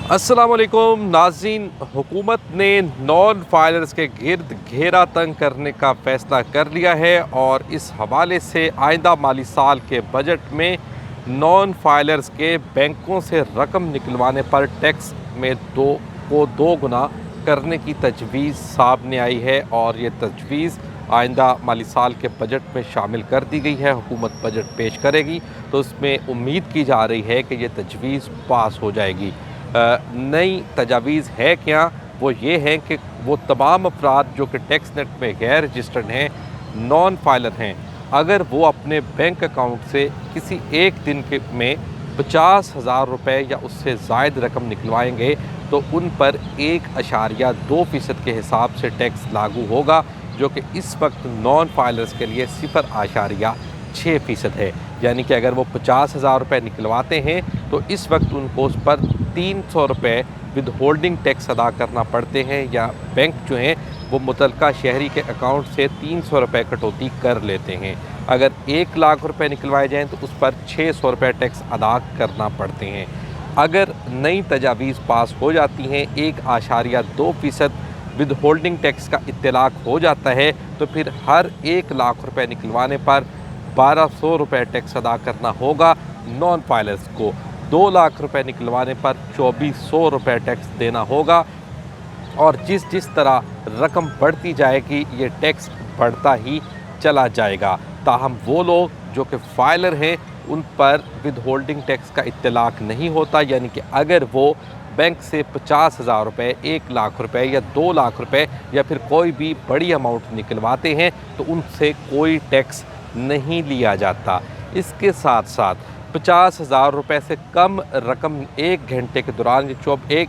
अस्सलाम वालेकुम नाज़रीन, हुकूमत ने नॉन फाइलर्स के गिर्द घेरा तंग करने का फ़ैसला कर लिया है और इस हवाले से आइंदा माली साल के बजट में नॉन फाइलर्स के बैंकों से रकम निकलवाने पर टैक्स में दो गुना करने की तजवीज़ सामने आई है और ये तजवीज़ आइंदा माली साल के बजट में शामिल कर दी गई है। हुकूमत बजट पेश करेगी तो उसमें उम्मीद की जा रही है कि ये तजवीज़ पास हो जाएगी। नई तजावीज़ है क्या? वो ये हैं कि वो तमाम अफराद जो कि टैक्स नेट में गैर रजिस्टर्ड हैं, नॉन फाइलर हैं, अगर वो अपने बैंक अकाउंट से किसी एक दिन के में 50,000 रुपये या उससे ज़ायद रकम निकलवाएंगे तो उन पर 1.2% के हिसाब से टैक्स लागू होगा, जो कि इस वक्त नॉन फाइलर्स के लिए 0.6% है। यानी कि अगर वो 50,000 रुपये निकलवाते हैं तो इस वक्त उनको उस पर 300 रुपये विद होल्डिंग टैक्स अदा करना पड़ते हैं, या बैंक जो हैं वो मुतलका शहरी के अकाउंट से 300 रुपये कटौती कर लेते हैं। अगर 1 लाख रुपये निकलवाए जाएँ तो उस पर 600 रुपये टैक्स अदा करना पड़ते हैं। अगर नई तजावीज़ पास हो जाती हैं, 1.2% विद होल्डिंग टैक्स का इत्तलाक हो जाता है तो फिर हर 1 लाख रुपये निकलवाने पर 1200 रुपये टैक्स अदा करना होगा नॉन फाइलर्स को। 2 लाख रुपये निकलवाने पर 2400 रुपये टैक्स देना होगा, और जिस तरह रकम बढ़ती जाएगी ये टैक्स बढ़ता ही चला जाएगा। ताहम वो लोग जो कि फाइलर हैं उन पर विद होल्डिंग टैक्स का इत्तलाक नहीं होता, यानी कि अगर वो बैंक से 50,000 रुपये, 1 लाख रुपये या 2 लाख रुपये या फिर कोई भी बड़ी अमाउंट निकलवाते हैं तो उनसे कोई टैक्स नहीं लिया जाता। इसके साथ साथ 50,000 रुपये से कम रकम एक घंटे के दौरान एक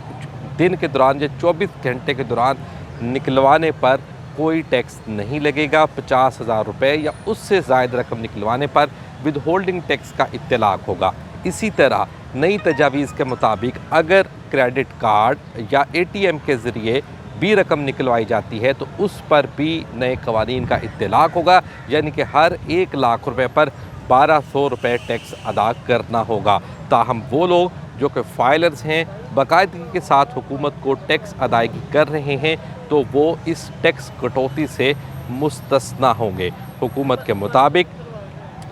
दिन के दौरान या 24 घंटे के दौरान निकलवाने पर कोई टैक्स नहीं लगेगा। 50,000 रुपये या उससे ज़ायद रकम निकलवाने पर विद होल्डिंग टैक्स का इत्तलाक होगा। इसी तरह नई तजावीज़ के मुताबिक अगर क्रेडिट कार्ड या ATM के ज़रिए भी रकम निकलवाई जाती है तो उस पर भी नए कवानीन का इत्तलाक होगा, यानी कि हर 1 लाख रुपये पर 1200 रुपये टैक्स अदा करना होगा। ताहम वो लोग जो कि फाइलर्स हैं, बाकायदगी के साथ हुकूमत को टैक्स अदायगी कर रहे हैं, तो वो इस टैक्स कटौती से मुस्तस्ना होंगे। हुकूमत के मुताबिक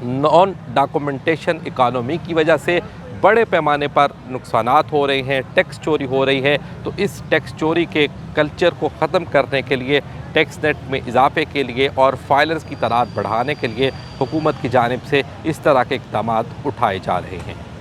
नॉन डॉक्यूमेंटेशन इकानमी की वजह से बड़े पैमाने पर नुकसानात हो रहे हैं, टैक्स चोरी हो रही है, तो इस टैक्स चोरी के कल्चर को ख़त्म करने के लिए, टैक्स नेट में इजाफे के लिए और फाइलर्स की तादाद बढ़ाने के लिए हुकूमत की जानिब से इस तरह के इक़दामात उठाए जा रहे हैं।